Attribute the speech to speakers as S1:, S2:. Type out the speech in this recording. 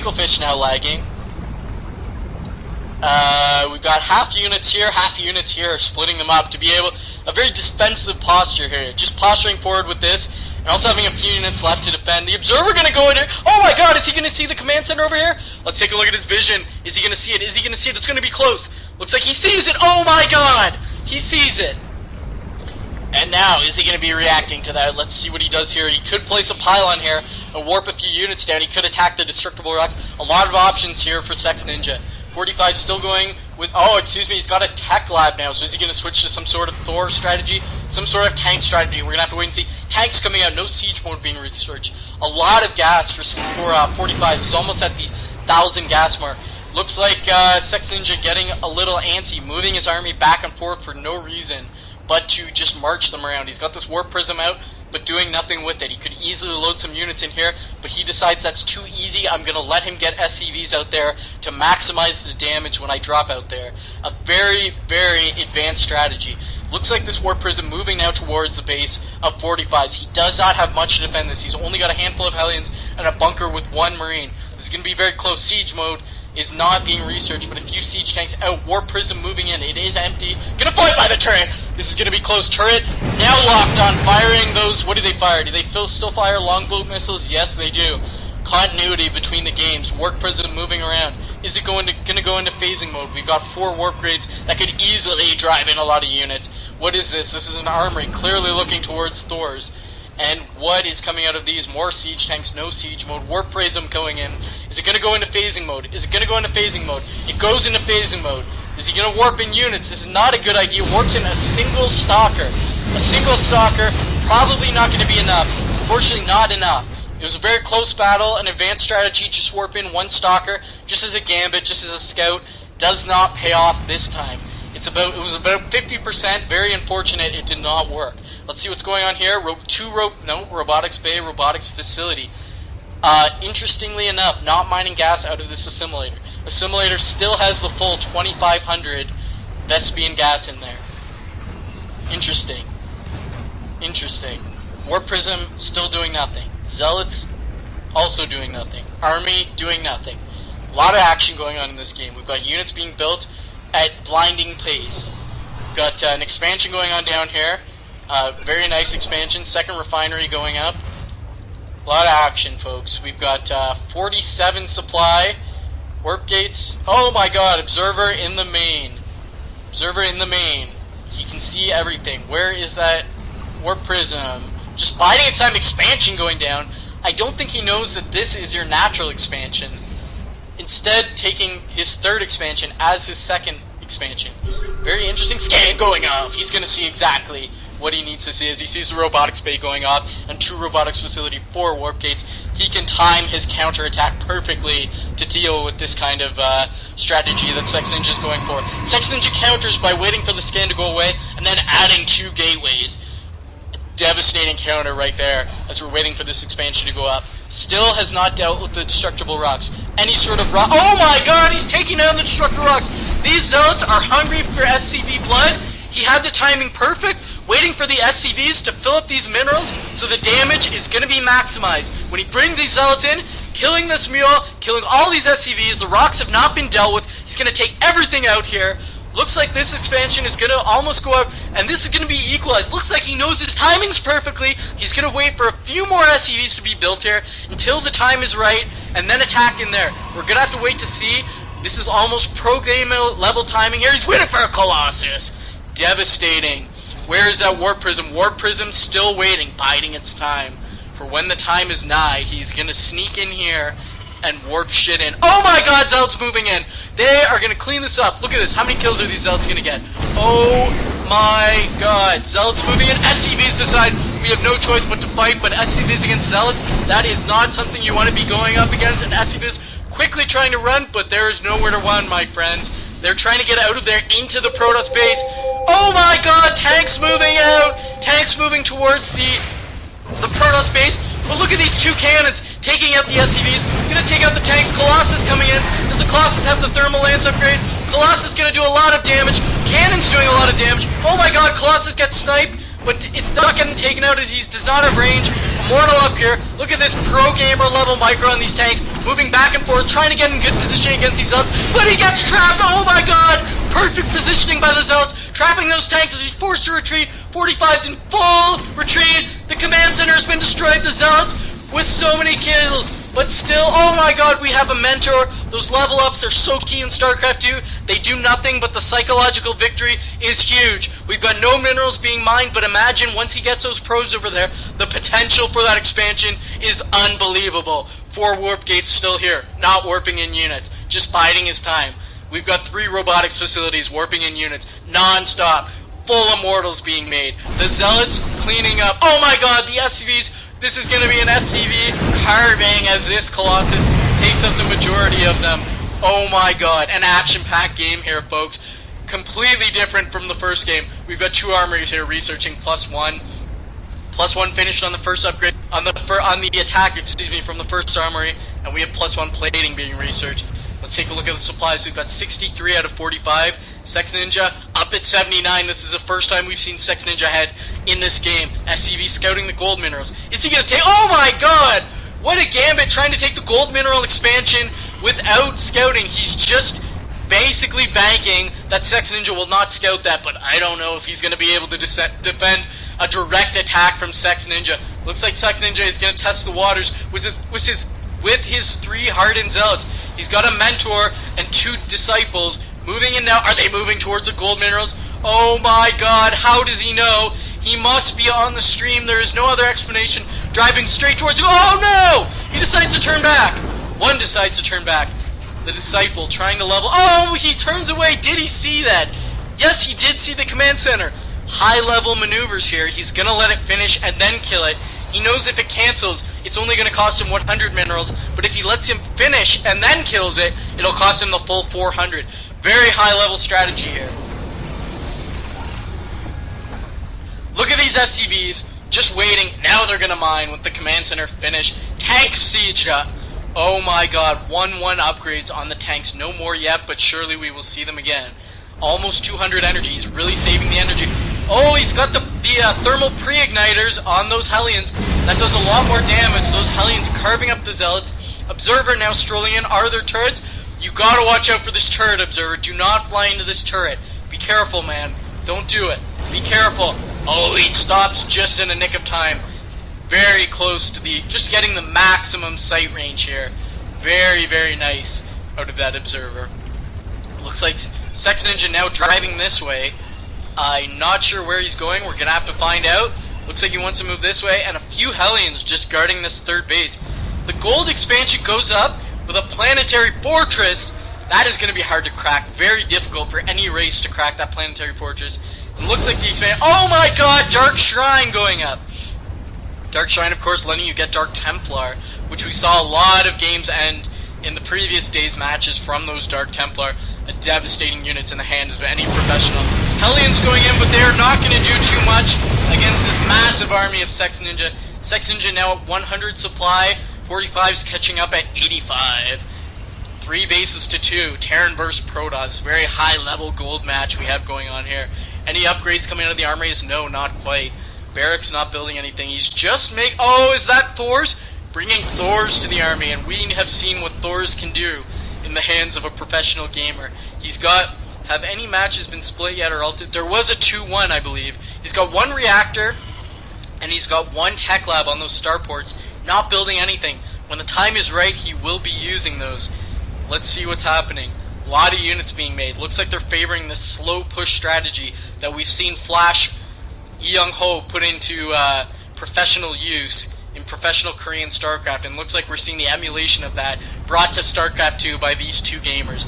S1: Picklefish now lagging. We've got half units here, splitting them up to be able, a very defensive posture here, just posturing forward with this, and also having a few units left to defend. The Observer gonna go in here. Oh my god, is he gonna see the command center over here? Let's take a look at his vision. Is he gonna see it? Is he gonna see it? It's gonna be close. Looks like he sees it. Oh my god, he sees it. And now, is he going to be reacting to that? Let's see what he does here. He could place a pylon here and warp a few units down. He could attack the destructible rocks. A lot of options here for Sex Ninja. 45 still going with, oh, excuse me, he's got a tech lab now. So is he going to switch to some sort of Thor strategy? Some sort of tank strategy? We're going to have to wait and see. Tanks coming out, no siege mode being researched. A lot of gas for 45. He's almost at the 1,000 gas mark. Looks like Sex Ninja getting a little antsy, moving his army back and forth for no reason but to just march them around. He's got this Warp Prism out, but doing nothing with it. He could easily load some units in here, but he decides that's too easy. I'm going to let him get SCVs out there to maximize the damage when I drop out there. A very, very advanced strategy. Looks like this Warp Prism moving now towards the base of 45s. He does not have much to defend this. He's only got a handful of Hellions and a bunker with one Marine. This is going to be very close. Siege mode is not being researched, but a few siege tanks out. Warp Prism moving in. It is empty. Gonna fly by the turret. This is gonna be close. Turret now locked on, firing those. What do they fire? Do they still fire longbow missiles? Yes, they do. Continuity between the games. Warp Prism moving around. Is it gonna go into phasing mode? We've got 4 warp grades that could easily drive in a lot of units. What is this? This is an armory, clearly looking towards Thor's. And what is coming out of these? More siege tanks, no siege mode, Warp Prism going in. Is it going to go into phasing mode? Is it going to go into phasing mode? It goes into phasing mode. Is he going to warp in units? This is not a good idea. Warps in a single stalker. A single stalker, probably not going to be enough. Unfortunately, not enough. It was a very close battle, an advanced strategy, just warp in one stalker, just as a gambit, just as a scout. Does not pay off this time. It was about 50%, very unfortunate it did not work. Let's see what's going on here. Robotics Bay, Robotics Facility. Interestingly enough, not mining gas out of this assimilator. Assimilator still has the full 2,500 Vespian gas in there. Interesting. Interesting. Warp Prism still doing nothing. Zealots also doing nothing. Army doing nothing. A lot of action going on in this game. We've got units being built at blinding pace. We've got an expansion going on down here. Very nice expansion. Second refinery going up. A lot of action, folks. We've got 47 supply. Warp gates. Oh my god, Observer in the main. Observer in the main. He can see everything. Where is that Warp Prism? Just biding its time. Expansion going down. I don't think he knows that this is your natural expansion. Instead, taking his third expansion as his second expansion. Very interesting scan going off. He's going to see exactly what he needs to see. As he sees the robotics bay going off and 2 robotics facility, 4 warp gates, he can time his counterattack perfectly to deal with this kind of strategy that Sex Ninja is going for. Sex Ninja counters by waiting for the scan to go away and then adding 2 gateways. A devastating counter right there as we're waiting for this expansion to go up. Still has not dealt with the destructible rocks. Any sort of rock. Oh my god, he's taking down the destructible rocks. These zealots are hungry for SCV blood. He had the timing perfect, waiting for the SCVs to fill up these minerals, so the damage is going to be maximized. When he brings these zealots in, killing this mule, killing all these SCVs, the rocks have not been dealt with. He's going to take everything out here. Looks like this expansion is going to almost go up, and this is going to be equalized. Looks like he knows his timings perfectly. He's going to wait for a few more SCVs to be built here until the time is right, and then attack in there. We're going to have to wait to see. This is almost pro-game level timing here. He's waiting for a Colossus. Devastating. Where is that Warp Prism? Warp Prism still waiting, biding its time. For when the time is nigh, he's going to sneak in here and warp shit in. Oh my god, Zealots moving in. They are going to clean this up. Look at this. How many kills are these Zealots going to get? Oh my god. Zealots moving in. SCVs decide we have no choice but to fight, but SCVs against Zealots, that is not something you want to be going up against. And SCVs quickly trying to run, but there is nowhere to run, my friends. They're trying to get out of there into the Protoss base. Oh my god, tanks moving out. Tanks moving towards the Protoss base. But look at these 2 cannons taking out the SCVs. Gonna take out the tanks. Colossus coming in. Does the Colossus have the thermal lance upgrade? Colossus gonna do a lot of damage. Cannon's doing a lot of damage. Oh my god, Colossus gets sniped, but it's not getting taken out as he does not have range. Immortal up here. Look at this pro gamer level micro on these tanks, moving back and forth, trying to get in good position against these Zealots, but he gets trapped. Oh my god! Perfect positioning by the Zealots, trapping those tanks as he's forced to retreat. 45's in full retreat. The command center has been destroyed. The Zealots with so many kills, but still, oh my god, we have a mentor. Those level ups are so key in StarCraft 2. They do nothing, but the psychological victory is huge. We've got no minerals being mined, but imagine once he gets those pros over there, the potential for that expansion is unbelievable. 4 warp gates still here, not warping in units, just biding his time. We've got 3 robotics facilities warping in units, non-stop, full immortals being made. The Zealots cleaning up. Oh my god, the SCVs. This is going to be an SCV carving as this Colossus takes up the majority of them. Oh my god, an action-packed game here, folks. Completely different from the first game. We've got 2 armories here researching +1. +1 finished on the first upgrade, on the attack, excuse me, from the first armory, and we have +1 plating being researched. Let's take a look at the supplies. We've got 63 out of 45. Sex Ninja up at 79. This is the first time we've seen Sex Ninja head in this game. SCV scouting the gold minerals. Is he going to take... Oh my god! What a gambit trying to take the gold mineral expansion without scouting. He's just basically banking that Sex Ninja will not scout that, but I don't know if he's going to be able to defend a direct attack from Sex Ninja. Looks like Sex Ninja is going to test the waters with his 3 hardened Zealots. He's got a mentor and 2 disciples moving in now. Are they moving towards the gold minerals? Oh my god, how does he know? He must be on the stream. There is no other explanation. Driving straight towards... Oh no! He decides to turn back. One decides to turn back. The disciple trying to level... Oh, he turns away. Did he see that? Yes, he did see the command center. High level maneuvers here. He's going to let it finish and then kill it. He knows if it cancels, it's only going to cost him 100 minerals, but if he lets him finish and then kills it, it'll cost him the full 400. Very high level strategy here. Look at these SCVs, just waiting. Now they're going to mine with the command center finish. Tank siege up. Oh my god, 1-1 upgrades on the tanks. No more yet, but surely we will see them again. Almost 200 energy. He's really saving the energy. Oh, he's got the thermal pre-igniters on those Hellions. That does a lot more damage. Those Hellions carving up the Zealots. Observer now strolling in. Are there turrets? You gotta watch out for this turret, Observer. Do not fly into this turret. Be careful, man. Don't do it. Be careful. Oh, he stops just in a nick of time. Very close to just getting the maximum sight range here. Very, very nice out of that Observer. Looks like Sex Ninja now driving this way. I'm not sure where he's going. We're going to have to find out. Looks like he wants to move this way, and a few Hellions just guarding this 3rd base. The gold expansion goes up with a planetary fortress. That is going to be hard to crack. Very difficult for any race to crack that planetary fortress. It looks like the expansion... Oh my god! Dark Shrine going up. Dark Shrine, of course, letting you get Dark Templar, which we saw a lot of games end in the previous days' matches from those Dark Templar. A devastating units in the hands of any professional. Hellions going in, but they are not going to do too much against this massive army of Sex Ninja. Sex Ninja now at 100 supply. 45's catching up at 85. 3 bases to 2. Terran versus Protoss. Very high level gold match we have going on here. Any upgrades coming out of the armories? No, not quite. Barrack's not building anything. He's just Oh, is that Thor's? Bringing Thors to the army, and we have seen what Thors can do in the hands of a professional gamer. He's got... Have any matches been split yet or altered? There was a 2-1, I believe. He's got 1 reactor, and he's got 1 tech lab on those starports, not building anything. When the time is right, he will be using those. Let's see what's happening. A lot of units being made. Looks like they're favoring this slow push strategy that we've seen Flash Young-ho put into professional use in professional Korean StarCraft, and looks like we're seeing the emulation of that brought to StarCraft 2 by these 2 gamers.